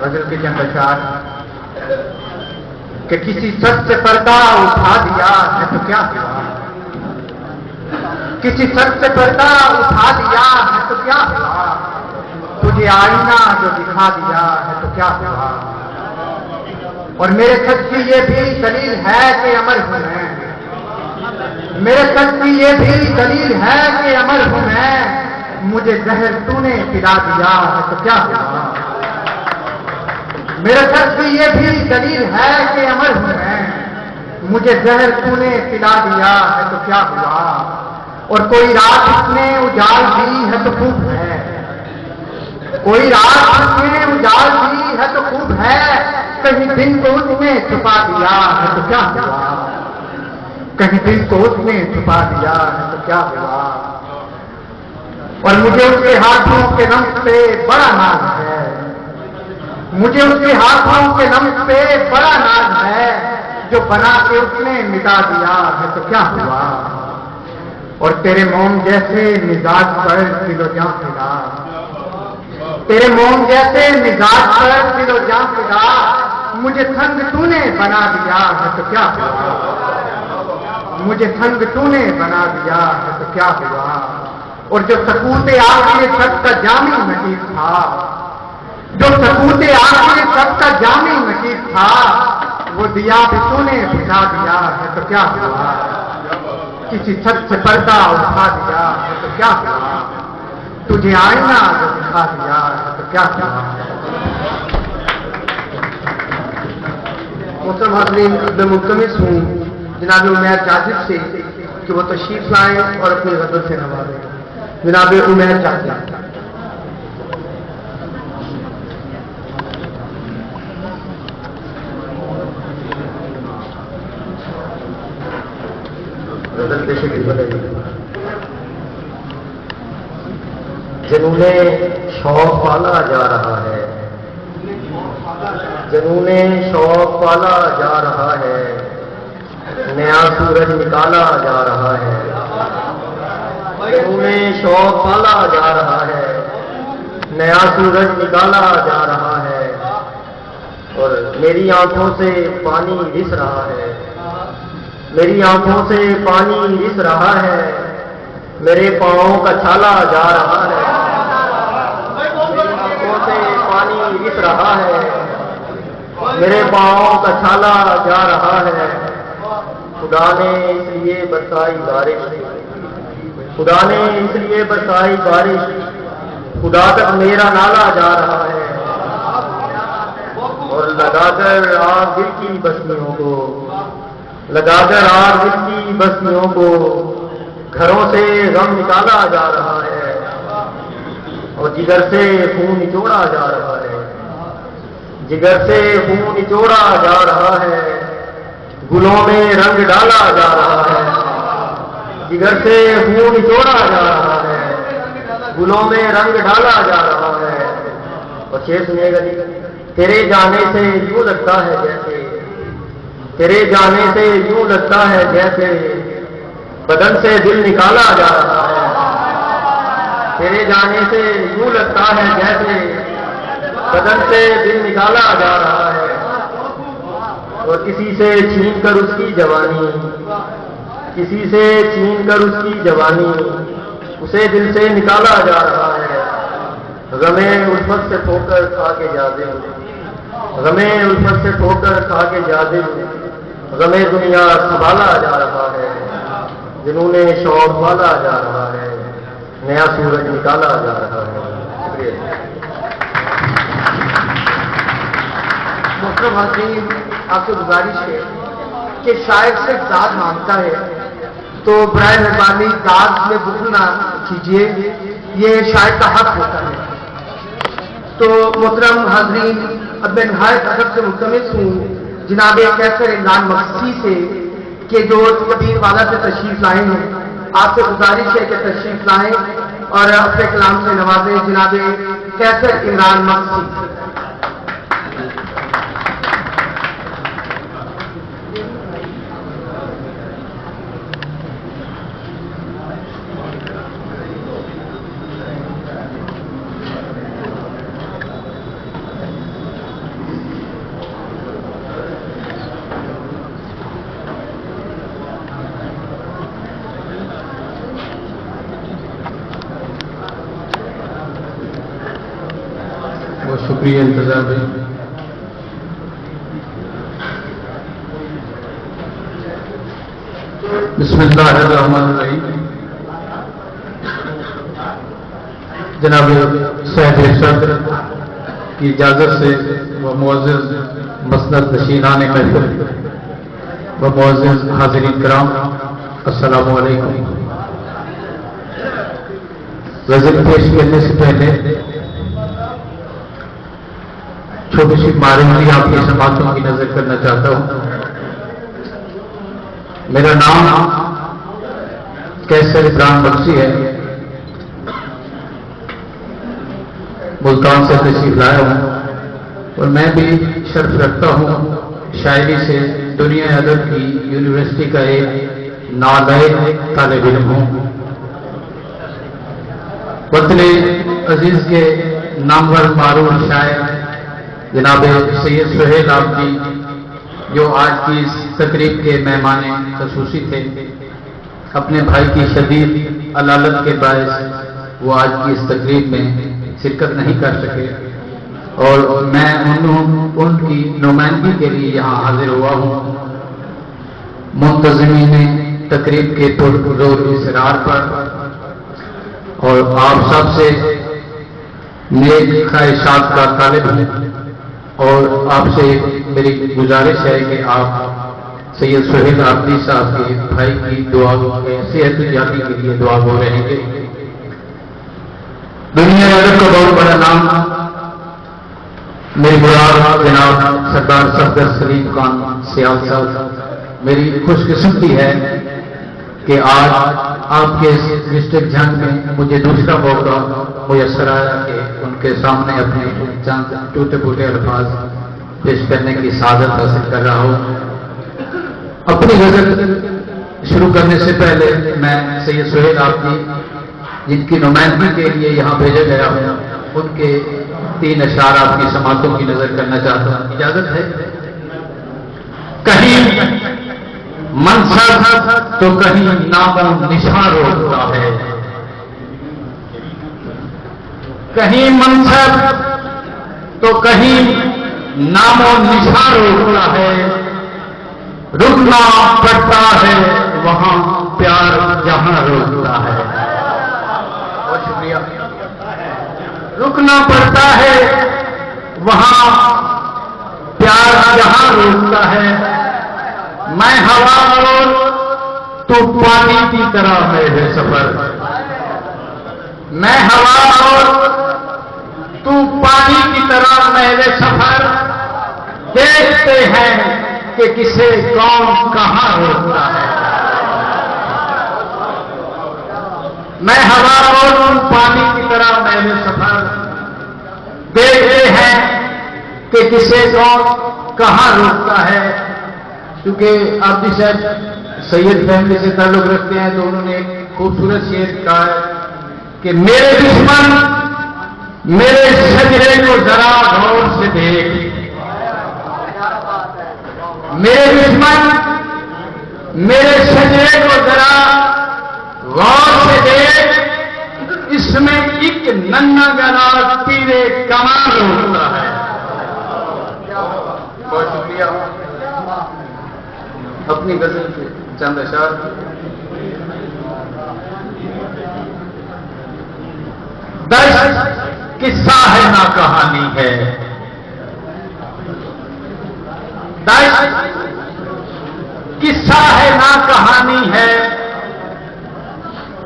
غزل کے چند اشعار کہ کسی سر سے پردہ اٹھا دیا ہے تو کیا ہوا، کسی سر سے پردہ اٹھا دیا ہے تو کیا ہوا، تجھے آئینہ جو دکھا دیا ہے تو کیا ہوا، اور میرے سچ کی یہ بھی دلیل ہے کہ امر ہوں میں، میرے سچ کی یہ بھی دلیل ہے کہ امر ہوں میں، مجھے زہر تو نے پلا دیا ہے تو کیا ہوا، میرے سچ کی یہ بھی دلیل ہے کہ امر ہوں میں، مجھے زہر تو نے پلا دیا ہے تو کیا ہوا، اور کوئی رات اس نے اجال دی ہے تو خوب ہے، کوئی رات اس نے اجال دی ہے تو خوب ہے، کہیں دن کو اس نے چھپا دیا ہے تو کیا ہوا، کہیں دن کو اس نے چھپا دیا ہے تو کیا ہوا، اور مجھے اس کے ہاتھوں کے لمس پہ بڑا ناز ہے، مجھے اس کے ہاتھوں کے لمس پہ بڑا ناز ہے، جو بنا کے اس نے مٹا دیا ہے تو کیا ہوا، اور تیرے موم جیسے مزاج پر دل و جاں فدا، تیرے موم جیسے مزاج پر دل و جاں فدا، مجھے تھنگ تو نے بنا دیا ہے تو کیا ہوا، مجھے تھنگ تو نے بنا دیا ہے تو کیا ہوا، اور جو سکوت آخر سب کا جامع نشیب تھا، جو سکوت آخر سب کا جامع نشیب تھا، وہ دیا بھی تو نے بجھا دیا ہے تو کیا ہوا، کسی چھت سے پردہ اٹھا دیا ہے تو کیا ہوا، تجھے آئینہ جو دکھا دیا ہے تو کیا ہوا۔ محترم حاضرین، میں ملتمس ہوں جناب عمیر جاذب سے کہ وہ تشریف لائیں اور اپنی غزل سے نوازیں۔ جناب عمیر جاذب۔ غزل پیش خدمت ہے۔ جنون شوق پالا جا رہا ہے، جنون شوق پالا جا رہا ہے، نیا سورج نکالا جا رہا ہے، جنون شوق پالا جا رہا ہے، نیا سورج نکالا جا رہا ہے، اور میری آنکھوں سے پانی رس رہا ہے، میری آنکھوں سے پانی رس رہا ہے، میرے پاؤں کا چھالا جا رہا ہے، میری آنکھوں سے پانی رس رہا ہے، میرے پاؤں کا چھالا جا رہا ہے، خدا نے اس لیے برسائی بارش، خدا نے اس لیے برسائی بارش، خدا تک میرا نالا جا رہا ہے، اور لگا کر آگ دل کی بستیوں کو، لگا کر آگ دل کی بستیوں کو، گھروں سے غم نکالا جا رہا ہے، اور جگر سے خون نچوڑا جا رہا ہے، جگر سے خون نچوڑا جا رہا ہے، گلوں میں رنگ ڈالا جا رہا ہے، جگر سے خون نچوڑا جا رہا ہے، گلوں میں رنگ ڈالا جا رہا ہے، اور شعر سنیے گا جی۔ تیرے جانے سے یوں لگتا ہے جیسے، تیرے جانے سے یوں لگتا ہے جیسے بدن سے دل نکالا جا رہا ہے، تیرے جانے سے یوں لگتا ہے جیسے بدن سے دل نکالا جا رہا ہے، اور کسی سے چھین کر اس کی جوانی، کسی سے چھین کر اس کی جوانی، اسے دل سے نکالا جا رہا ہے، غمے الفت سے ٹھوکر کھا کے جاذب، غمے الفت سے ٹھوکر کھا کے جاذب، غمے دنیا سنبھالا جا رہا ہے، جنون شوق پالا جا رہا ہے، نیا سورج نکالا جا رہا ہے۔ شکریہ۔ محترم حاضرین، آپ سے گزارش ہے کہ شاعر سے داد مانگتا ہے تو برائے مہربانی داد میں بخل نہ کیجیے، یہ شاعر کا حق ہوتا ہے۔ تو محترم حاضرین، اب میں نہایت ادب سے ملتمس ہوں جناب کیسر عمران مقصی سے کہ جو کبیر والا سے تشریف لائے ہیں، آپ سے گزارش ہے کہ تشریف لائیں اور اپنے کلام سے نوازیں جناب کیسر عمران مقصی۔ بہت شکریہ انتظار بھائی. بسم اللہ الرحمن الرحیم. جناب صاحب ارشاد کی اجازت سے وہ معزز مسند نشینان محفل و معزز حاضرین کرام، السلام علیکم. غزل پیش کرنے سے پہلے چھوٹی سی معرفی آپ کی سماعتوں کی نظر کرنا چاہتا ہوں. میرا نام کیسر ابراہیم بخشی ہے. ملتان سے تشریف لایا ہوں اور میں بھی شرف رکھتا ہوں شاعری سے دنیا ادب کی یونیورسٹی کا ایک نالائق طالب علم ہوں. وطن عزیز کے نامور معروف شاعر جناب سید سہیل آپ جی، جو آج کی اس تقریب کے مہمان خصوصی تھے، اپنے بھائی کی شدید علالت کے باعث وہ آج کی اس تقریب میں شرکت نہیں کر سکے، اور میں ان کی نمائندگی کے لیے یہاں حاضر ہوا ہوں. منتظمین تقریب کے پرزور اصرار پر اور آپ سب سے نیک خواہشات کا طالب ہوں، اور آپ سے میری گزارش ہے کہ آپ سید سہیل عابدی صاحب کے بھائی کی دعا صحت یابی کے لیے دعا ہو رہیں گے. دنیا ادب کا بہت بڑا نام میرے مراد جناب سردار صفدر سلیم خان سیال صاحب. میری خوش قسمتی ہے کہ آج آپ کے ڈسٹرکٹ جنگ میں مجھے دوسرا موقع میسر آیا کہ ان کے سامنے اپنے چند ٹوٹے پھوٹے الفاظ پیش کرنے کی سعادت حاصل کر رہا ہوں. اپنی غزل شروع کرنے سے پہلے میں سید سہیل عابدی جن کی نمائندگی کے لیے یہاں بھیجا گیا ہوں، ان کے 3 اشعار آپ کی سماعتوں کی نظر کرنا چاہتا ہوں. اجازت ہے؟ کہیں منصب تو کہیں نام و نشان روکتا ہے، کہیں منصب تو کہیں نام و نشان روکتا ہے، رکنا پڑتا ہے وہاں پیار جہاں روکتا ہے. بہت شکریہ. رکنا پڑتا ہے وہاں پیار جہاں روکتا ہے. میں ہوا اور تو پانی کی طرح میرے سفر، میں ہوا اور تو پانی کی طرح میرے سفر، دیکھتے ہیں کہ کسے کون کہاں روکتا ہے. میں ہوا اور تو پانی کی طرح میرے سفر، دیکھتے ہیں کہ کسے کون کہاں روکتا ہے. کیونکہ آپ جی صاحب سید فیملی سے تعلق رکھتے ہیں تو انہوں نے ایک خوبصورت شعر کہا ہے کہ میرے دشمن میرے شجرے کو ذرا غور سے دیکھ، میرے دشمن میرے شجرے کو ذرا غور سے دیکھ، اس میں ایک ننھا گنا تیرے کمال ہوتا ہے. بہت شکریہ. اپنی غزل کے چند اشعار. دشت قصہ ہے نہ کہانی ہے، دشت قصہ ہے نہ کہانی ہے،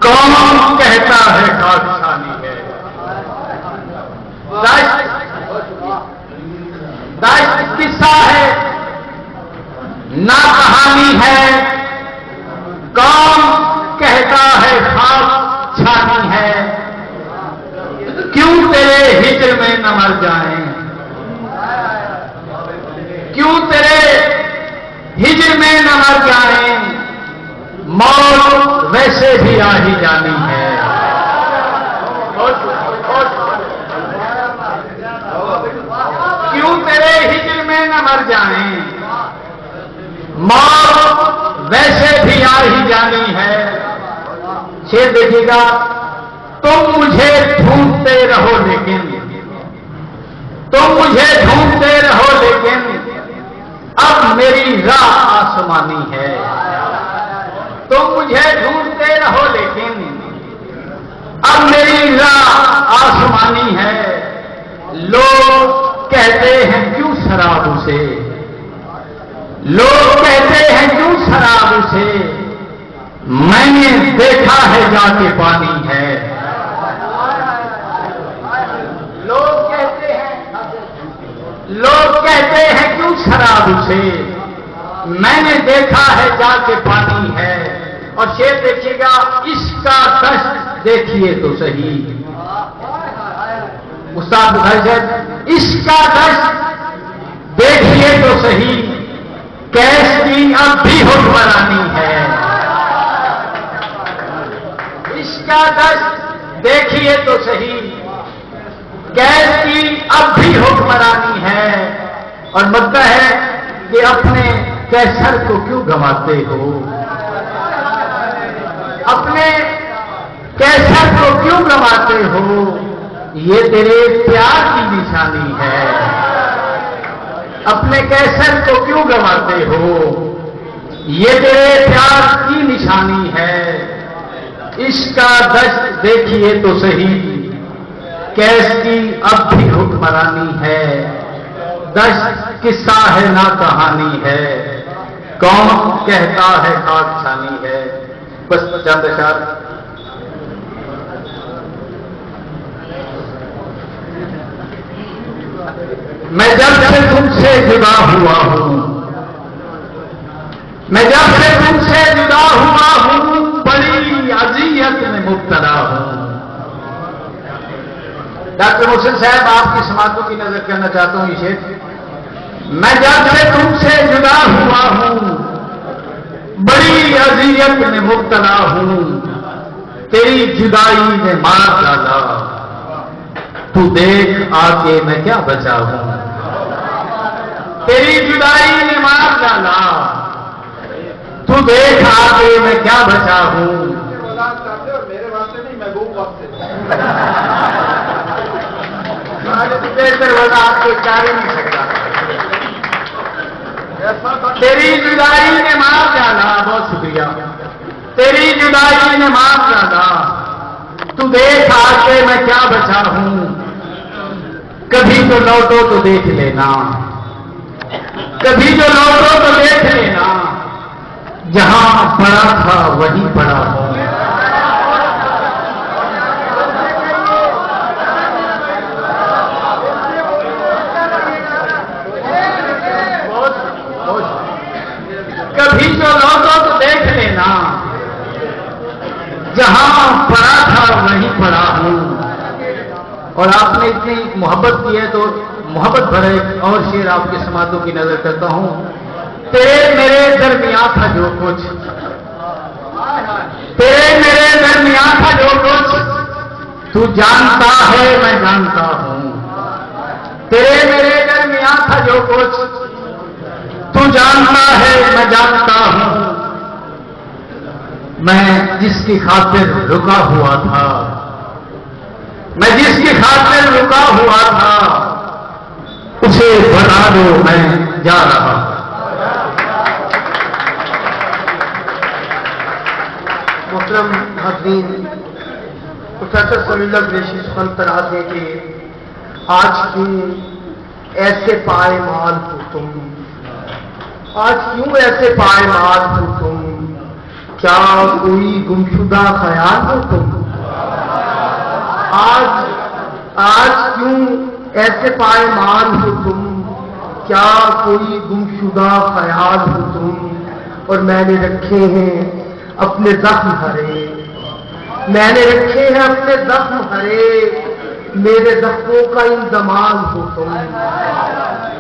کون کہتا ہے خاکسانی ہے. دشت قصہ ہے نہ کہانی ہے، کون کہتا ہے خاک چھانی ہے. کیوں تیرے ہجر میں نہ مر جائیں، کیوں تیرے ہجر میں نہ مر جائیں، موت ویسے بھی آ ہی جانی ہے. کیوں تیرے ہجر میں نہ مر جائیں، موت ویسے بھی آ ہی جانی ہے. شعر دیکھیے گا. تم مجھے ڈھونڈتے رہو لیکن میری راہ آسمانی ہے. تم مجھے ڈھونڈتے رہو لیکن اب میری راہ آسمانی ہے. لوگ کہتے ہیں کیوں شراب اسے, لوگ کہتے ہیں کیوں شراب اسے, میں نے دیکھا ہے جا کے پانی ہے. لوگ کہتے ہیں کیوں شراب اسے, میں نے دیکھا ہے جا کے پانی ہے. اور شعر دیکھیے گا, اس کا دشت دیکھیے تو صحیح. استاد بھائی اس کا دشت دیکھیے تو صحیح, کیس کی اب بھی حکمرانی ہے. اس کا دشت دیکھیے تو صحیح, کیس کی اب بھی حکمرانی ہے. اور مدعا ہے کہ اپنے کیسر کو کیوں گنواتے ہو, اپنے کیسر کو کیوں گنواتے ہو, یہ تیرے پیار کی نشانی ہے. اپنے کیسر کو کیوں گنواتے ہو, یہ تیرے پیار کی نشانی ہے. اس کا دشت دیکھیے تو صحیح, کیس کی اب بھی حکمرانی ہے. دشت قصہ ہے نہ کہانی ہے, کون کہتا ہے خاک چھانی ہے. بس چند اشعار. میں جب سے تم سے جدا ہوا ہوں, میں جب سے تم سے جدا ہوا ہوں, بڑی اذیت میں مبتلا ہوں. ڈاکٹر محسن صاحب آپ کی سماعتوں کی نظر کرنا چاہتا ہوں. یہ شعر, میں جب سے تم سے جدا ہوا ہوں, بڑی اذیت میں مبتلا ہوں, تیری جدائی نے مار ڈالا, تو دیکھ آ کے میں کیا بچا ہوں. تیری جدائی نے مار ڈالا, تو دیکھ آ کے میں کیا بچا ہوں. میرے واسطے نہیں, محبوب واسطے. بہتر وضاحت کوئی کر ہی نہیں سکتا. تیری جدائی نے مار ڈالا, بہت شکریہ. تیری جدائی نے مار ڈالا, تو دیکھ آ کے میں کیا بچا ہوں. کبھی تو لوٹو تو دیکھ لینا, کبھی جو لوٹو تو دیکھ لینا, جہاں پڑا تھا وہیں پڑا ہوں. کبھی جو لوٹو تو دیکھ لینا, جہاں پڑا تھا وہیں پڑا ہوں. اور آپ نے اتنی محبت کی ہے تو محبت بھرے اور شعر آپ کے سماعتوں کی نظر کرتا ہوں. تیرے میرے درمیان تھا جو کچھ, تیرے میرے درمیان تھا جو کچھ, تو جانتا ہے میں جانتا ہوں. تیرے میرے درمیان تھا جو کچھ, تو جانتا ہے میں جانتا ہوں. میں جس کی خاطر رکا ہوا تھا, میں جس کی خاطر رکا ہوا تھا, اسے بتا دو میں جا رہا. محترم حاضرین, پروفیسر صلی اللہ قریشی سخن تراز ہے کہ آج کیوں ایسے پائمال ہو تم, آج کیوں ایسے پائمال ہو تم, کیا کوئی گمشدہ خیال ہو تم. آج کیوں ایسے پائمال ہو تم, کیا کوئی گمشدہ خیال ہو تم. اور میں نے رکھے ہیں اپنے زخم ہرے, میں نے رکھے ہیں اپنے زخم ہرے, میرے زخموں کا انضمام ہو تم.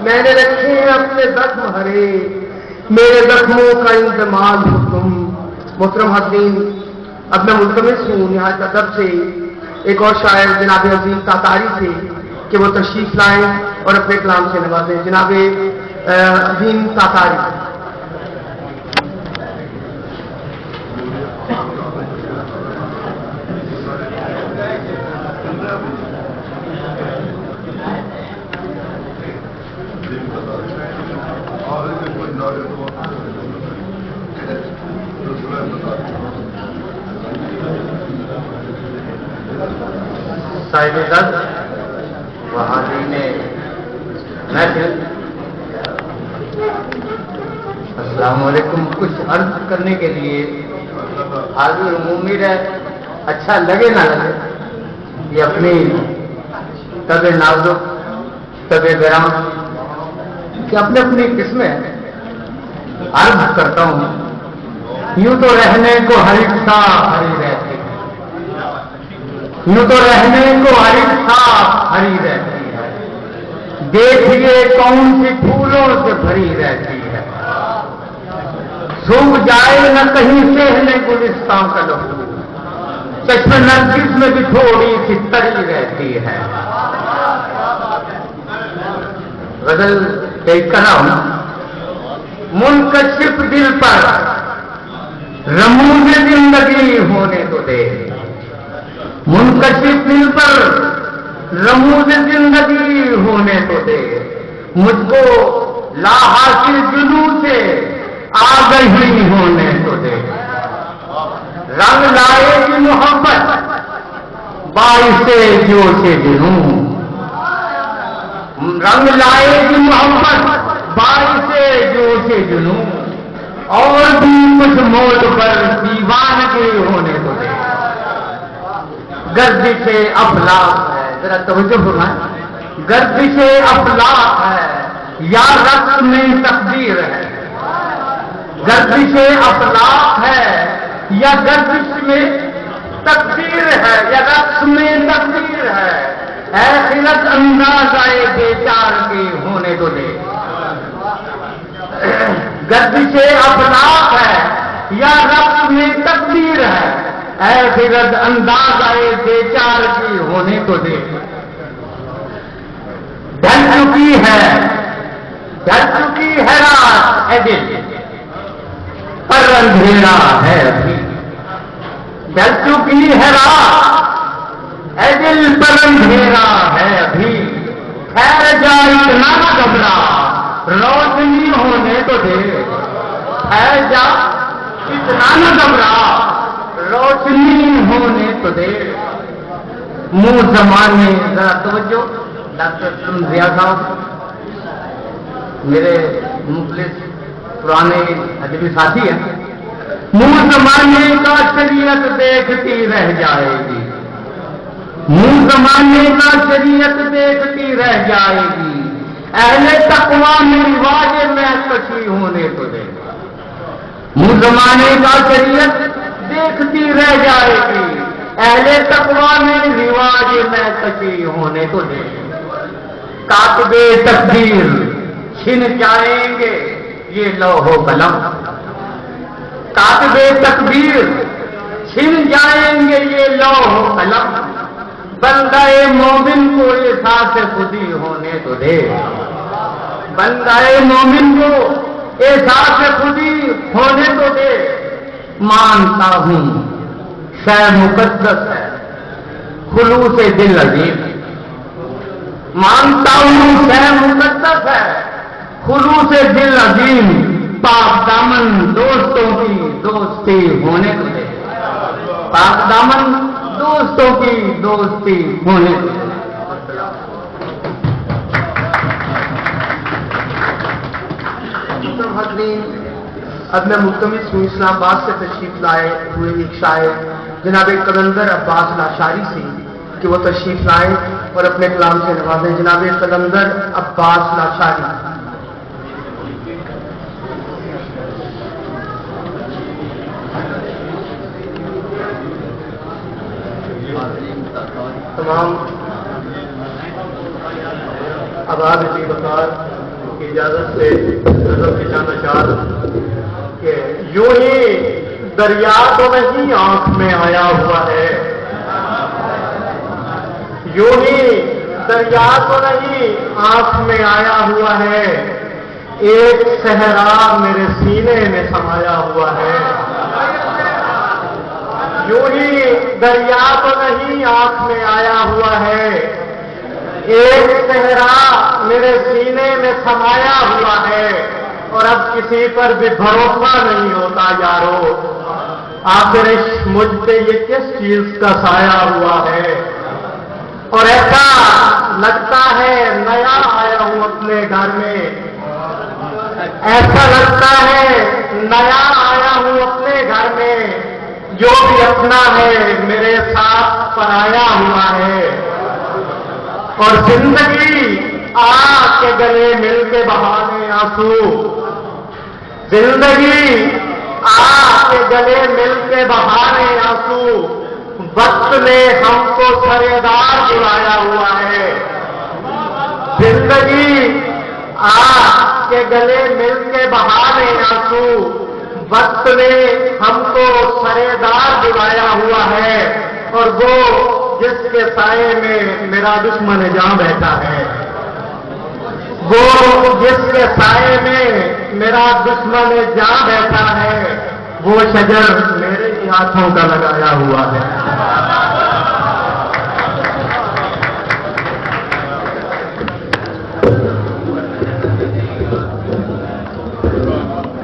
میں نے رکھے ہیں اپنے زخم ہرے, میرے زخموں کا انضمام ہو تم. محترم حاضرین, اب میں ملتمس ہوں نہایت ادب سے ایک اور شاعر جناب عظیم تاتاری سے کہ وہ تشریف لائیں اور اپنے کلام سے نوازیں. جناب عظیم تاتاری. صاحب عزت وحاضرین محفل، السلام علیکم. کچھ عرض کرنے کے لیے حاضر ہوں. امید ہے اچھا لگے نہ لگے، یہ اپنی طب نازک طب گرام کہ اپنی اپنی قسمیں عرض کرتا ہوں. یوں تو رہنے کو ہر ایک صاف ہری رہتی ہے، یوں تو رہنے کو ہر ایک صاف ہری رہتی ہے، دیکھیے کون سی پھولوں سے بھری رہتی ہے. سوکھ جائے نہ کہیں سہنے گلستان کا لہو، چشم نرگس میں بھی تھوڑی سی تری رہتی ہے. غزل ایک کہا ہوں، منکشف دل پر رموز زندگی ہونے تو دے، منکشف دل پر رموز زندگی ہونے تو دے، مجھ کو لا حاصل جنوں سے آگہی ہونے تو دے. رنگ لائے گی محبت باعث جوش جنوں، رنگ لائے گی محبت باعث جوش جنوں، اور بھی کچھ موت پر دیوانگی ہونے کو دے. گردش افلاک ہے، ذرا توجہ فرمائیں، گردش افلاک ہے یا رقص میں تقدیر ہے، گردش افلاک ہے یا گردش میں تقدیر ہے، یا رقص میں تقدیر ہے. اے خلت انداز آئے بے چار کے ہونے کو دے. گردش افلاک ہے یا رقص میں تقدیر ہے، اے خلت انداز آئے بے چار کی ہونے کو دے. ڈھل چکی ہے رات اے دل پر اندھیرا ہے ابھی، ڈھل چکی ہے رات اے دل پر اندھیرا ہے ابھی. خیر جا اتنا نہ گھبرا روشنی ہونے تو دے، خیر جا اتنا نہ گھبرا روشنی ہونے تو دے. منہ زمانے، ذرا توجہ، ڈاکٹر ضیاء صاحب میرے مخلص پرانے ادبی ساتھی ہیں. منہ زمانے کا شریعت دیکھتی رہ جائے گی، منہ زمانے کا شریعت دیکھتی رہ جائے گی. اہل تقویٰ میں رواج میں کشی ہونے تو دے، منہ زمانے کا شریعت دیکھتی رہ جائے گی. اہل تقویٰ میں رواج میں کشی ہونے تو دے. کاتبے تقدیر چھن جائیں گے یہ لوح و قلم، کاتبے تقدیر چھن جائیں گے یہ لوح و قلم. بندہ مومن کو احساس خودی ہونے تو دے، بندہ مومن کو احساس خودی ہونے تو دے. مانتا ہوں شے مقدس ہے خلوص دل عظیم، مانتا ہوں شے مقدس ہے خلوص دل عظیم. پاک دامن دوستوں کی دوستی ہونے کو دے، پاک دامن دوستوں کی دوستی ہونے کو دے. اب میں ملتمس ہوں اسلام آباد سے تشریف لائے ہوئے ایک شاعر جناب قلندر عباس لاشاری سے کہ وہ تشریف لائیں اور اپنے کلام سے نوازیں. جناب قلندر عباس لاشاری. تمام آباد کی بکار کی اجازت سے نظر نشانہ چار کہ یوں ہی دریا تو نہیں آنکھ میں آیا ہوا ہے، یوں ہی دریا تو نہیں آنکھ میں آیا ہوا ہے، ایک صحرا میرے سینے میں سمایا ہوا ہے. یوں ہی دریا تو نہیں آنکھ میں آیا ہوا ہے، ایک صحرا میرے سینے میں سمایا ہوا ہے. اور اب کسی پر بھی بھروسہ نہیں ہوتا یارو، آخر مجھ پہ یہ کس چیز کا سایہ ہوا ہے؟ اور ایسا لگتا ہے نیا آیا ہوں اپنے گھر میں، ایسا لگتا ہے نیا آیا ہوں اپنے گھر میں، جو بھی اپنا ہے میرے ساتھ پرایا ہوا ہے، اور زندگی آگ کے گلے مل کے بہانے آنسو، زندگی آگ کے گلے مل کے بہانے آنسو، وقت نے ہم کو سرےدار بلایا ہوا ہے، زندگی آگ کے گلے مل کے بہانے آنسو، وقت نے ہم کو سرےدار بلایا ہوا ہے، اور وہ جس کے سائے میں میرا دشمن جاں بیٹھا ہے، وہ جس کے سائے میں میرا دشمن جاں بیٹھا ہے، وہ شجر میرے ہی ہاتھوں کا لگایا ہوا ہے۔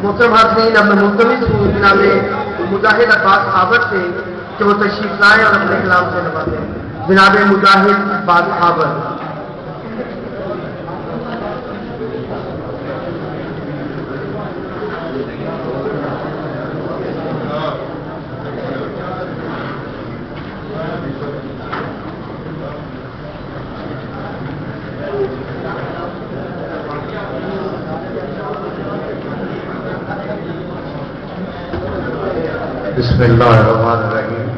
محترم حاضرین، اب میں ملتمس ہوں جناب مجاہد عباس خابر سے کہ وہ تشریف لائیں اور اپنے کلام سے نوازیں۔ جناب مجاہد عباس خابر۔ بسم اللہ الرحمن الرحیم۔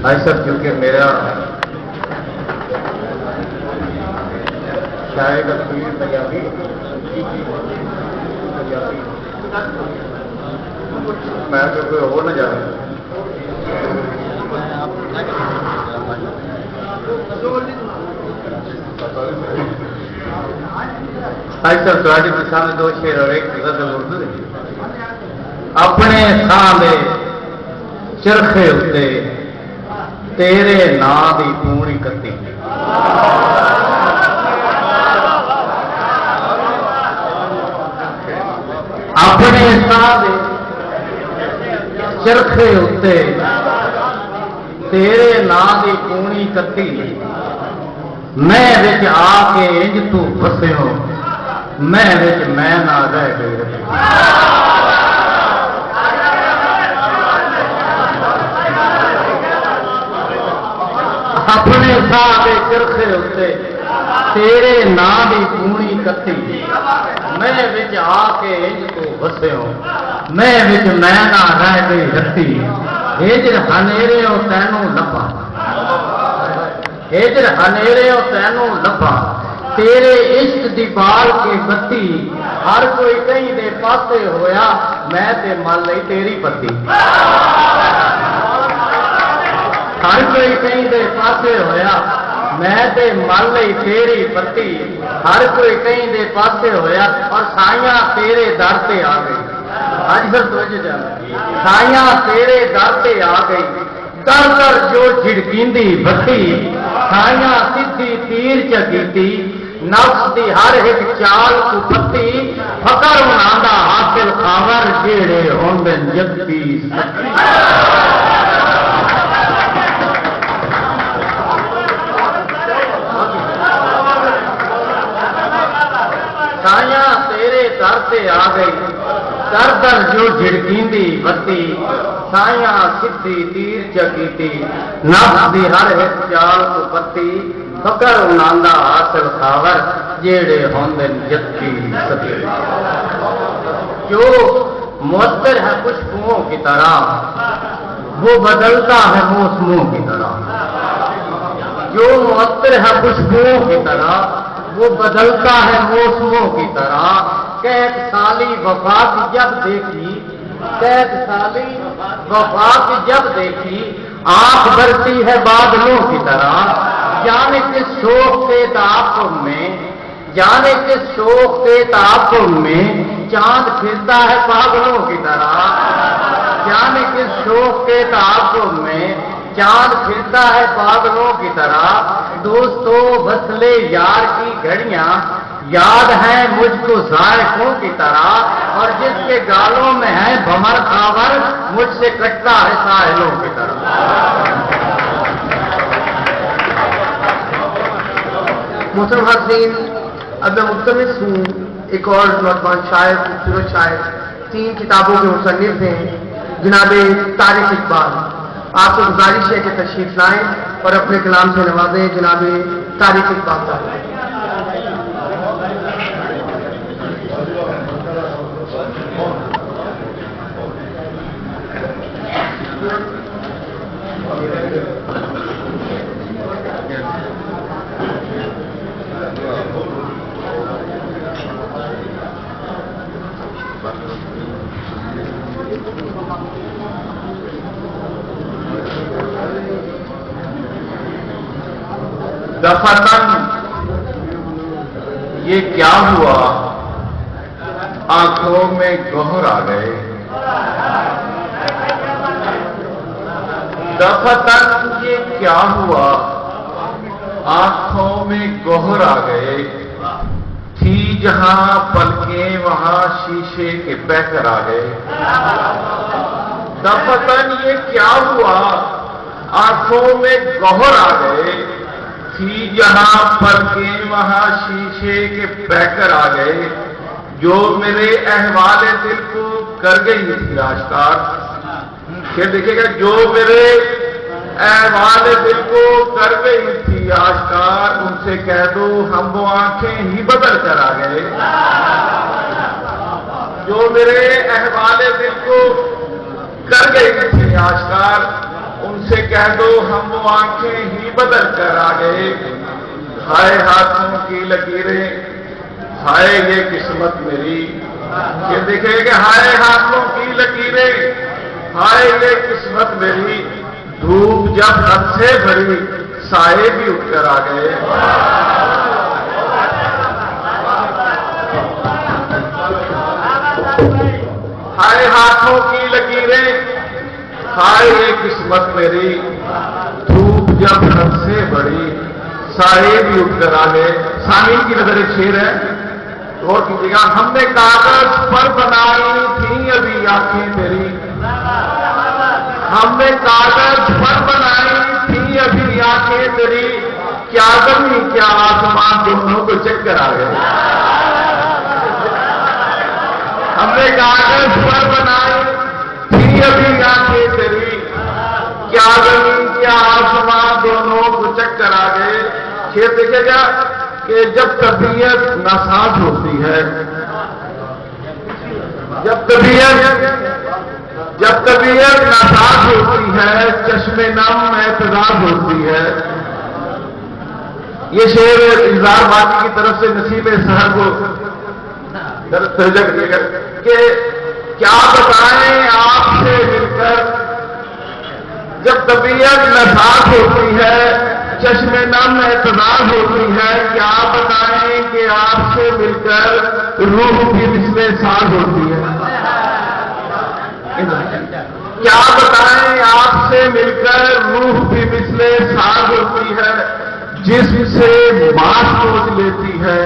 ایسا کیونکہ میرا شاید پنجابی میں تو کوئی ہو نہ جانا، ایسا تھوڑی کے سامنے دو شیر اور ایک غزل اردو ہے۔ اپنے سامنے چرخے اتنے تیرے نام دی پونی کتی، اپنے سامنے چرخے اتنے تیرے نام دی پونی کتی، میں وچ آ کے انج تو فسے ہو، میں وچ میں نہ رہ گئی رہی۔ اپنے ساتھ چرخے اتنے تیرے نام دی پونی کتی، میں وچ آ کے انج تو فسے ہو، میں وچ میں نہ رہ گئی رتی، ہجر ہنیرے او تینوں لبا، ہجر ہنیرے او تینوں لبا، تیرے عشق دی بال کے بتی، ہر کوئی کہیں دے پاسے ہویا، میں تے مل لئی تیری پتی، ہر کوئی کہیں دے پاسے ہویا، میں تے مل لئی تیری پتی، ہر کوئی کہیں دے پاسے ہویا، اور سائیاں تیرے در تے آ گئی۔ آج پھر توجہ جانا، سائیاں تیرے در تے آ گئی، در در جو جھڑکیندی بتی، سائیاں سدھی تیر چکیتی، نفس دی ہر ایک چال کو پتی، فقر منادا حاصل خاور جیڑے ہوندن جگتی ستی۔ سائیاں تیرے در تے آ گئی، در در جو جھڑکیندی بتی، سائیاں سدھی تیر چکیتی، نفس دی ہر ایک چال کو پتی، فقر اناندا حاصل خاور جیڑے ہوندن جتی ستی۔ جو مؤثر ہے خوشبوؤں کی طرح، وہ بدلتا ہے موسموں کی طرح، جو مؤثر ہے خوشبوؤں کی طرح، وہ بدلتا ہے موسموں کی طرح، قید سالی وفا کی جب دیکھی، قید سالی وفا کی جب دیکھی، آنکھ بھرتی ہے بادلوں کی طرح، جانے کس شوق کے تعاقب میں، جانے کس شوق کے تعاقب میں، چاند پھرتا ہے پاگلوں کی طرح، جانے کس شوق کے تعاقب میں، چاند پھرتا ہے بادلوں کی طرح، دوستو وصلے یار کی گھڑیاں یاد ہیں مجھ کو ذائقوں کی طرح، اور جس کے گالوں میں ہے بھمر آور مجھ سے کٹتا ہے ساحلوں کی طرح۔ محترم حاضرین، اب میں ملتمس ہوں ایک اور نوجوان شاعر، خوبصورت شاعر، 3 کتابوں کے مصنف ہیں، جناب طارق اقبال۔ آپ کو گزارش ہے کہ تشریف لائیں اور اپنے کلام سے نوازیں جناب طارق اقبال صاحب۔ دفتن یہ کیا ہوا، آنکھوں میں گوہر آ گئے۔ دفتن یہ کیا ہوا، آنکھوں میں گوہر آ گئے، تھی جہاں پلکیں وہاں شیشے کے بہ کر آ گئے۔ دفتن یہ کیا ہوا، آنکھوں میں گوہر آ گئے، تھی جہاں پلکیں وہاں شیشے کے بہ کر آ گئے، جو میرے احوال دل کو کر گئی تھی آشکار۔ پھر دیکھیے گا، جو میرے احوال دل کو کر گئی تھی آشکار، ان سے کہہ دو ہم وہ آنکھیں ہی بدل کر آ گئے۔ جو میرے احوال دل کو کر گئی تھی آشکار، ان سے کہہ دو ہم وہ آنکھیں ہی بدل کر آ گئے۔ ہائے ہاتھوں کی لکیریں، ہائے یہ قسمت میری، یہ دیکھے کہ ہائے ہاتھوں کی لکیریں، ہائے یہ قسمت میری، دھوپ جب حد سے بھری سائے بھی اٹھ کر آ گئے۔ ہائے ہاتھوں کی لکیریں، ہائے یہ قسمت میری، دھوپ جب حد سے بڑی سائے بھی اٹھ کر آ گئے۔ سامعین کی نظر ایک شعر ہے، غور کیجیے گا۔ ہم نے کاغذ پر بنائی تھی ابھی آنکھیں تیری، ہم نے کاغذ پر بنائی تھی ابھی آنکھیں تیری، کیا زمین کیا آسمان دونوں کو چکر آ گئے۔ ہم نے کاغذ پر بنائی تھی ابھی آنکھیں تیری، کیا زمین کیا آسمان دونوں کو چکر آ گئے۔ شعر دیکھے گا کہ جب طبیعت ناساز ہوتی ہے، جب طبیعت ناساز ہوتی ہے، چشم نم اعتراض ہوتی ہے۔ یہ شعر اظہار باقی کی طرف سے نصیب سحر کو درجہ دے گا کہ کیا بتائیں آپ سے مل کر، جب طبیعت ناساز ہوتی ہے، چشم نم اعتراض ہوتی ہے، کیا بتائیں کہ آپ سے مل کر روح بھی مثل ساز ہوتی ہے۔ کیا بتائیں آپ سے مل کر روح بھی مثل ساز ہوتی ہے، جسم سے ماں سوچ لیتی ہے،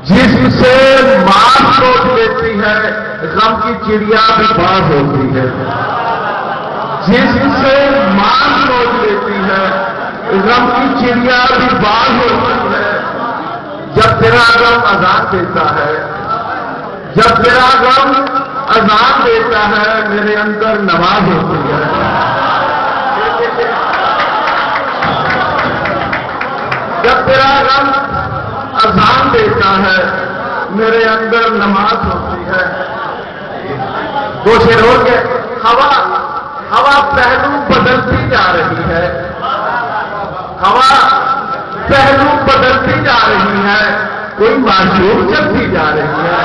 جسم سے ماں سوچ لیتی ہے، غم کی چڑیا بھی باز ہوتی ہے۔ جسم سے ماں سوچ لیتی ہے، غم کی چڑیا بھی باز ہوتی ہے۔ جب تیرا غم اذان دیتا ہے، جب تیرا غم اذان دیتا ہے، میرے اندر نماز ہوتی ہے۔ جب تیرا غم اذان دیتا ہے، میرے اندر نماز ہوتی ہے۔ دو شعر ہو گئے۔ ہوا پہلو بدلتی جا رہی ہے، ہوا پہلو بدلتی جا رہی ہے، کوئی معشوق چلتی جا رہی ہے،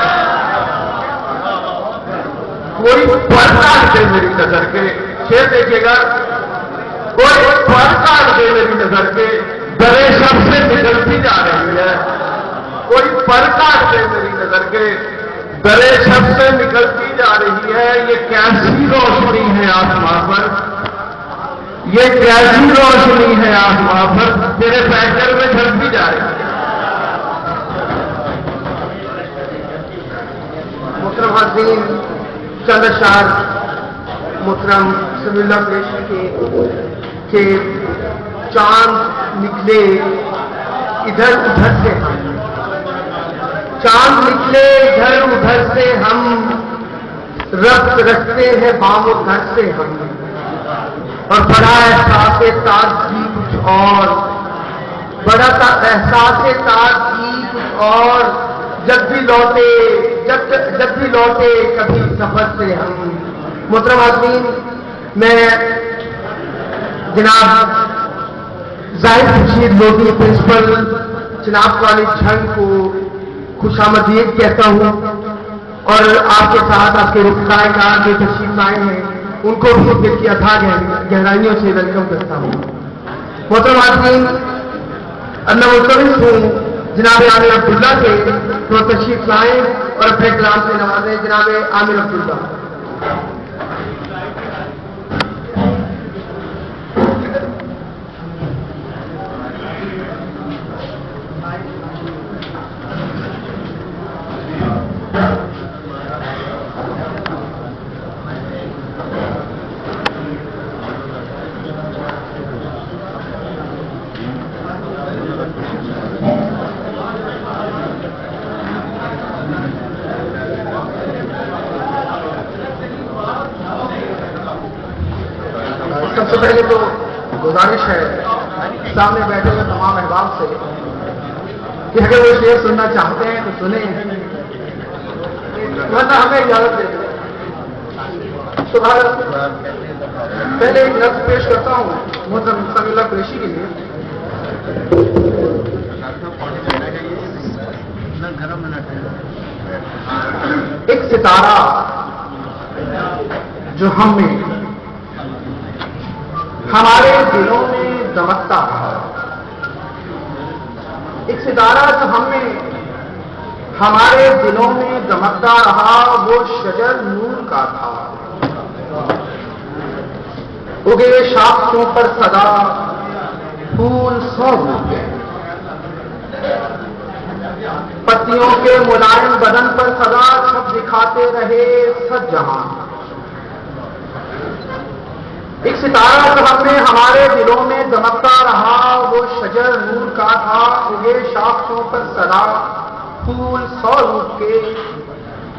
کوئی پر کاٹ دے میری نظر کے۔ شعر دیکھیے گا، کوئی پر کاٹ دے میری نظر کے، درے شب سے نکلتی جا رہی ہے، کوئی پر کاٹ دے میری نظر کے، درے شب سے نکلتی جا رہی ہے۔ یہ کیسی روشنی ہے آسمان پر، یہ کیسی روشنی ہے آسمان پر تیرے پیکر میں جھلکتی جا رہی ہے. محترم حاضرین، چند اشعار محترم سمیع اللہ قریشی کے کہ چاند نکلے ادھر ادھر سے ہم، چاند نکلے ادھر ادھر سے ہم، ربط رکھتے ہیں بام و گھر سے ہم، اور بڑا احساس تازگی کچھ اور، بڑا احساس تازگی کچھ اور، جب بھی لوٹے کبھی سفر سے ہم. محترم حاضرین، میں جناب زاہد خورشید لودھی پرنسپل چناب کالج جھنگ کو خوش آمدید کہتا ہوں، اور آپ کے ساتھ آپ کے رفقائے کار جو تشریف لائے ہیں ان کو بھی دل کی اتھاہ گہرائیوں سے ویلکم کرتا ہوں. محترم حاضرین، اللہ ملتمس ہوں جناب عامر عبداللہ کے تو تشریف لائیں اور اپنے کلام سے نوازیں. جناب عامر عبداللہ. سب سے پہلے تو گزارش ہے سامنے بیٹھے ہوئے تمام احباب سے کہ اگر وہ شعر سننا چاہتے ہیں تو سنیں، ورنہ ہمیں اجازت دے دیں. تو پہلے ایک لفظ پیش کرتا ہوں محترم سمیع اللہ قریشی کے لیے. ایک ستارہ جو ہم میں ہمارے دلوں میں دمکتا رہا، ایک ستارہ جو ہم میں ہمارے دلوں میں دمکتا رہا، وہ شجر نور کا تھا. اگے شاخوں پر صدا پھول سو گئے، پتیوں کے ملائم بدن پر صدا چھپ دکھاتے رہے سب جہان. ایک ستارہ جو ہم نے ہمارے دلوں میں دمکتا رہا، وہ شجر نور کا تھا. اگے شاخوں پر صدا پھول سو روپ کے،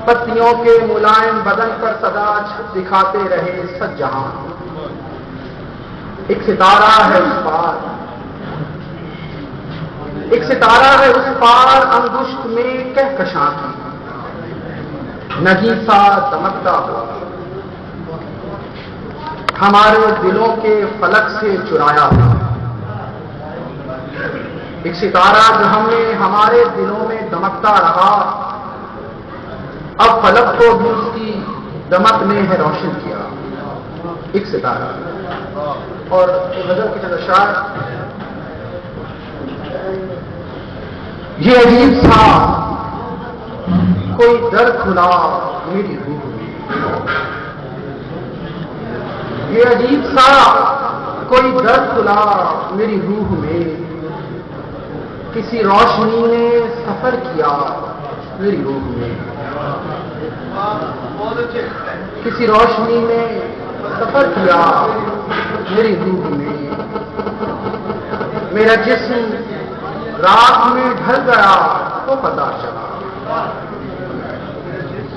پتیوں کے ملائم بدن پر صدا چھپ دکھاتے رہے سب جہاں. ایک ستارہ ہے اس پار، ایک ستارہ ہے اس پار، انگشت میں کہکشاں کی نگیسا دمکتا ہوا، ہمارے دلوں کے فلک سے چرایا ہوا. ایک ستارہ جو ہم نے ہمارے دلوں میں دمکتا رہا، اب فلک کو بھی اس کی دمک نے ہے روشن کیا. ایک ستارہ. اور غزل کے چند اشعار. یہ عجیب سا کوئی در کھلا میری روح میں، یہ عجیب سا کوئی در کھلا میری روح میں، کسی روشنی نے سفر کیا میری روح میں، کسی روشنی نے سفر کیا میری روح میں. میرا جسم رات میں ڈھل گیا تو پتا چلا،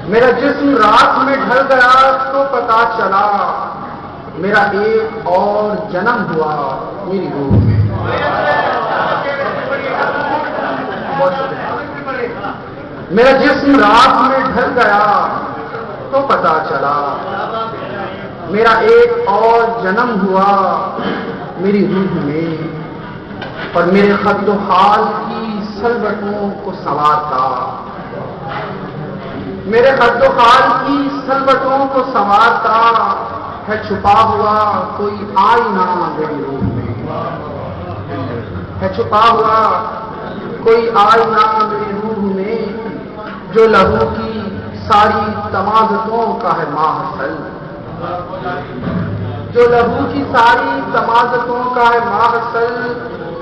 میرا جسم رات میں ڈھل گیا تو پتا چلا، میرا ایک اور جنم ہوا میری روح میں. میرا جسم رات میں ڈھل گیا تو پتا چلا، میرا ایک اور جنم ہوا میری روح میں. اور میرے خط و خال کی سلوٹوں کو سنوارتا، میرے خط و خال کی سلوٹوں کو سنوارتا ہے چھپا ہوا کوئی آئینہ میری روح میں، ہے چھپا ہوا کوئی آئینہ میری روح میں، جو لہو کی ساری تمازتوں کا ہے ماحصل. جو لہو کی ساری تمازتوں کا ہے ماحصل،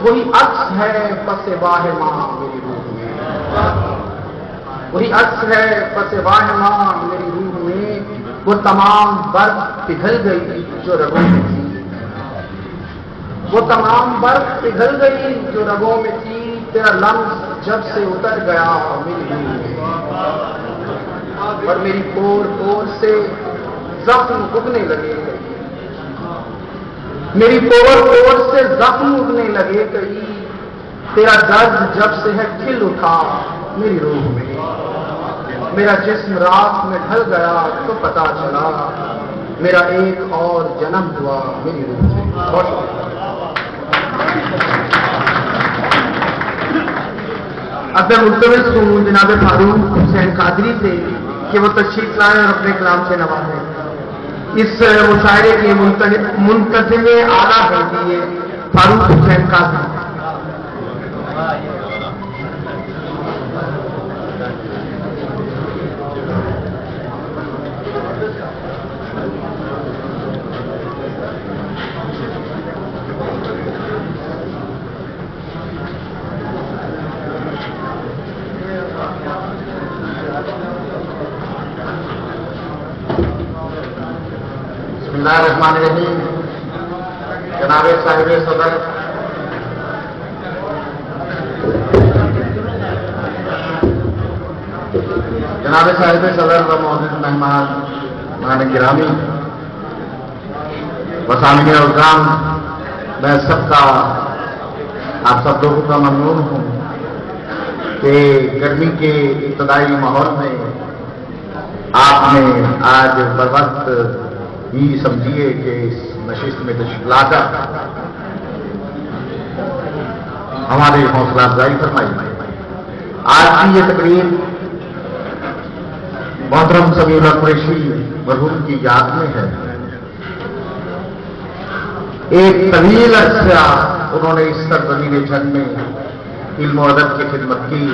وہی عکس ہے پس واہ ماں میری روح میں، وہی عکس ہے پس واہ ماں میری روح میں، وہ تمام برف پگھل گئی جو رگوں میں تھی، وہ تمام برف پگھل گئی جو رگوں میں تھی، تیرا لمس جب سے اتر گیا میری روح میں، اور میری پور پور سے زخم اگنے لگے، میری پور پور سے زخم اگنے لگے کئی، تیرا درد جب سے ہے کھل اٹھا میری روح میں، میرا جسم رات میں ڈھل گیا تو پتا چلا میرا ایک اور جنم ہوا میری روح میں۔ اب میں ملتمس ہوں جناب فاروق حسین قادری سے کہ وہ تشریف لائیں اور اپنے کلام سے نوازیں۔ اس مشاعرے کے منتظم اعلیٰ ہے یہ فاروق حسین قادری۔ بسم اللہ الرحمن الرحیم۔ جناب صاحب صدر جناب صاحب صدر و معزز مہمان گرامی و سامعین الکرام، میں سب کا آپ سب لوگوں کا ممنون ہوں کہ گرمی کے ابتدائی ماحول میں آپ نے آج بروقت یہ سمجھیے کہ اس نشست میں تشریف لا کر ہماری حوصلہ افزائی فرمائی۔ آج کی یہ تقریب محترم سمیع اللہ قریشی مرحوم کی یاد میں ہے۔ ایک طویل عرصہ انہوں نے اس سرزمین جنگ میں علم و ادب کی خدمت کی،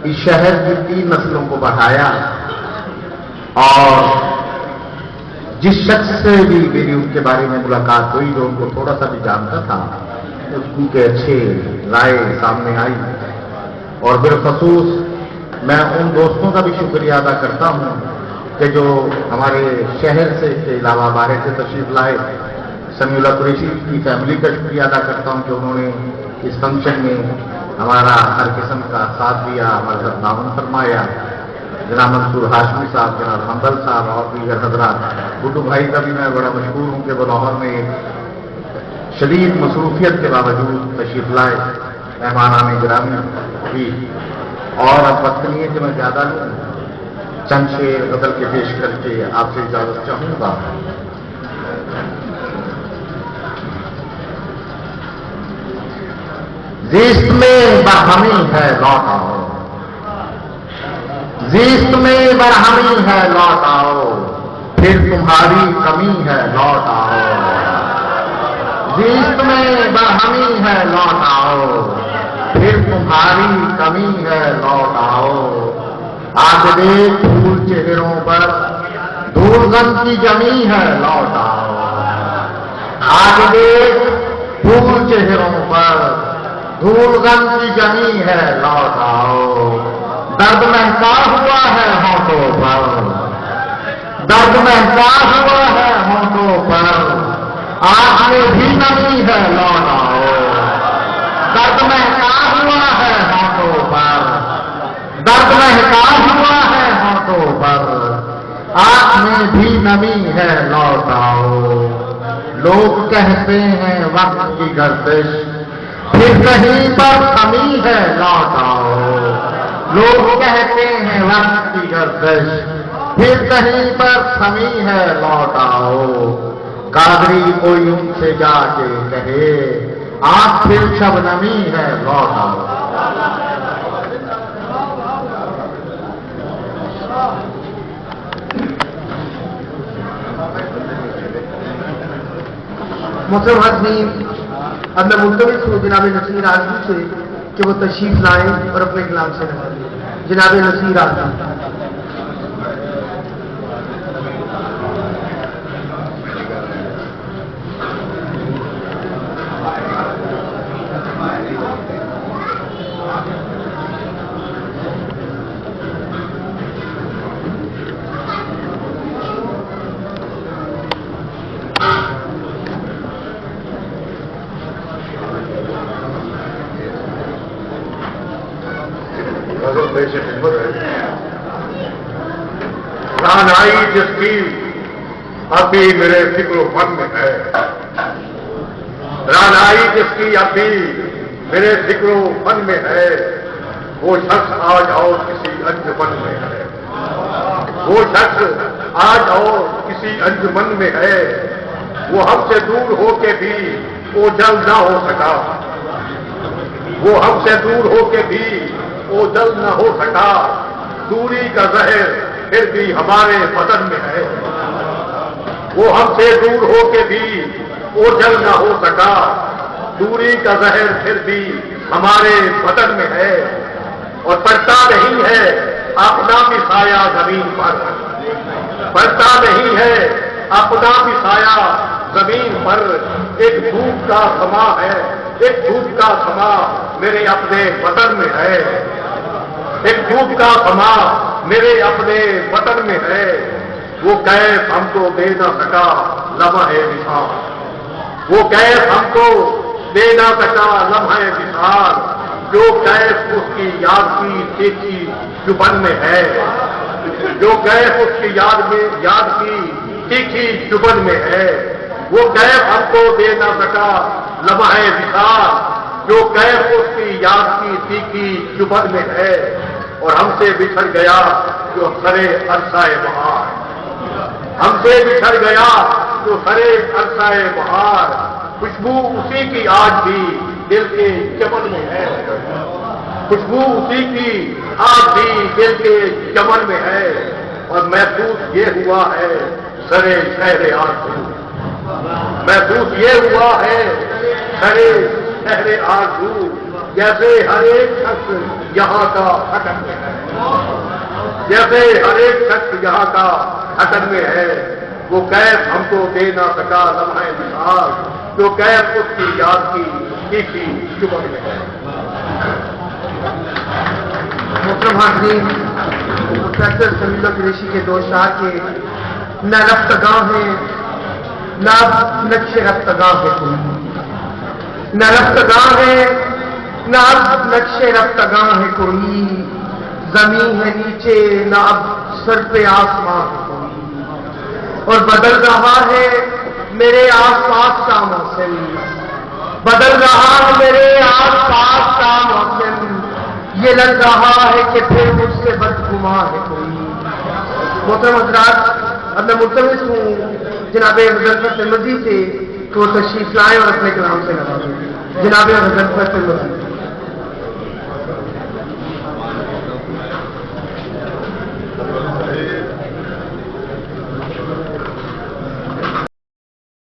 اس شہر کی 3 نسلوں کو بڑھایا، اور جس شخص سے بھی میری ان کے بارے میں ملاقات ہوئی جو ان کو تھوڑا سا بھی جانتا تھا، اس کے اچھے رائے سامنے آئی، اور بالخصوص میں ان دوستوں کا بھی شکریہ ادا کرتا ہوں کہ جو ہمارے شہر سے کے علاوہ باہر سے تشریف لائے۔ سمیع اللہ قریشی کی فیملی کا شکریہ ادا کرتا ہوں کہ انہوں نے اس فنکشن میں ہمارا ہر قسم کا ساتھ دیا، ہمارے ساتھ تعاون فرمایا۔ جناب منصور ہاشمی صاحب، جناب حنبل صاحب اور دیگر حضرات، گڈو بھائی کا بھی میں بڑا مشکور ہوں کہ وہ لاہور میں شدید مصروفیت کے باوجود تشریف لائے، مہمان گرامی بھی۔ اور اب وقت نہیں ہے کہ میں زیادہ لوں، چند شعر غزل کے پیش کر کے آپ سے اجازت چاہوں گا۔ زیست میں برہمی ہے لوٹ آؤ، زیست میں برہمی ہے لوٹ آؤ، پھر تمہاری کمی ہے لوٹ آؤ، زیست میں برہمی ہے لوٹ آؤ، پھر تمہاری کمی ہے لوٹ آؤ، آج دیکھ پھول چہروں پر دھول غم کی جمی ہے لوٹ آؤ، آج دیکھ پھول چہروں پر دھول غم کی جمی ہے لوٹ آؤ، درد مہکا ہوا ہے ہونٹوں پر، درد مہکا ہوا ہے ہونٹوں پر، آنکھ میں بھی نمی ہے لوٹ آؤ، درد مہکا ہوا ہے ہونٹوں پر، درد مہکا ہوا ہے ہونٹوں پر، آنکھ میں بھی نمی ہے لوٹ آؤ، لوگ کہتے ہیں وقت کی گردش پھر کہیں پر تھمی ہے لوٹ آؤ، لوگ کہتے ہیں وقت کی گردش پھر کہیں پر تھمی ہے لوٹ آؤ، قادری کوئی ان سے جا کے کہے آنکھ پھر شبنمی ہے لوٹ آؤ۔ محترم حاضرین، اب میں ملتمس ہوں جناب نصیر آزمی سے کہ وہ تشریف لائیں اور اپنے کلام سے نوازیں۔ جناب نصیر آزمی۔ پیش خدمت ہے. رہنائی جس کی اب بھی میرے فکر و من میں ہے، رہنائی جس کی اب بھی میرے فکر و من میں ہے، وہ شخص آج اور کسی انجمن میں ہے، وہ شخص آج اور کسی انجمن میں ہے. وہ ہم سے دور ہو کے بھی اوجل نہ ہو سکا، وہ ہم سے دور ہو کے بھی اوجل نہ ہو سکا. دوری کا زہر پھر بھی ہمارے بدن میں ہے، وہ ہم سے دور ہو کے بھی اوجل نہ ہو سکا. دوری کا زہر پھر بھی ہمارے بدن میں ہے، اور پڑتا نہیں ہے اپنا بھی سایہ زمین پر، پڑتا نہیں ہے اپنا بھی سایہ زمین پر. ایک دھوپ کا سما ہے، ایک دھوپ کا سما میرے اپنے وطن میں ہے، ایک دھوپ کا سما میرے اپنے وطن میں ہے. وہ کیف ہم کو دے نہ سکا لمحہ وصال، وہ کیف ہم کو دے نہ سکا لمحہ وصال. جو کیف اس کی یاد کی تیکھی چبن میں ہے، جو کیف اس کی یاد کی تیکھی چبن میں ہے. وہ کیف ہم کو دے نہ سکا لمحہ وصال، جو کیف اس کی یاد کی تیکھی چبن میں ہے. اور ہم سے بچھڑ گیا جو سرے عرصہ بہار، ہم سے بچھڑ گیا جو سرے عرصہ بہار. خوشبو اسی کی آج بھی دل کے چمن میں ہے، خوشبو اسی کی آج بھی دل کے چمن میں ہے. اور محسوس یہ ہوا ہے سرے شہر آرزو، محسوس یہ ہوا ہے سرے شہر آرزو. جیسے ہر ایک شخص یہاں کا حقن میں ہے، جیسے ہر ایک شخص یہاں کا حقن میں ہے. وہ کیف ہم کو دے نہ سکا لمحہ وصال، جو کیف اس کی یاد کی تیکھی چبن میں ہے. محترم حاضرین، پروفیسر سمیع اللہ قریشی کے دو شاہ کے نہ رفتگاں ہیں نہ نقش رفتگاں ہے کوئی، نہ رفتگاں ہے نہ اب نقش رفتگاں ہے کوئی. زمین ہے نیچے نہ اب سر پہ آسمان ہے کوئی، اور بدل رہا ہے میرے آس پاس کا موسم، بدل رہا ہے میرے آس پاس کا موسم. یہ لگ رہا ہے کہ پھر مجھ سے بدگماں ہے کوئی. محترم حضرات، اب میں ملتمس ہوں جناب حضرت ترمذی سے تو تشریف لائیں اور اپنے کلام سے نوازیں. جناب حضرت ترمذی.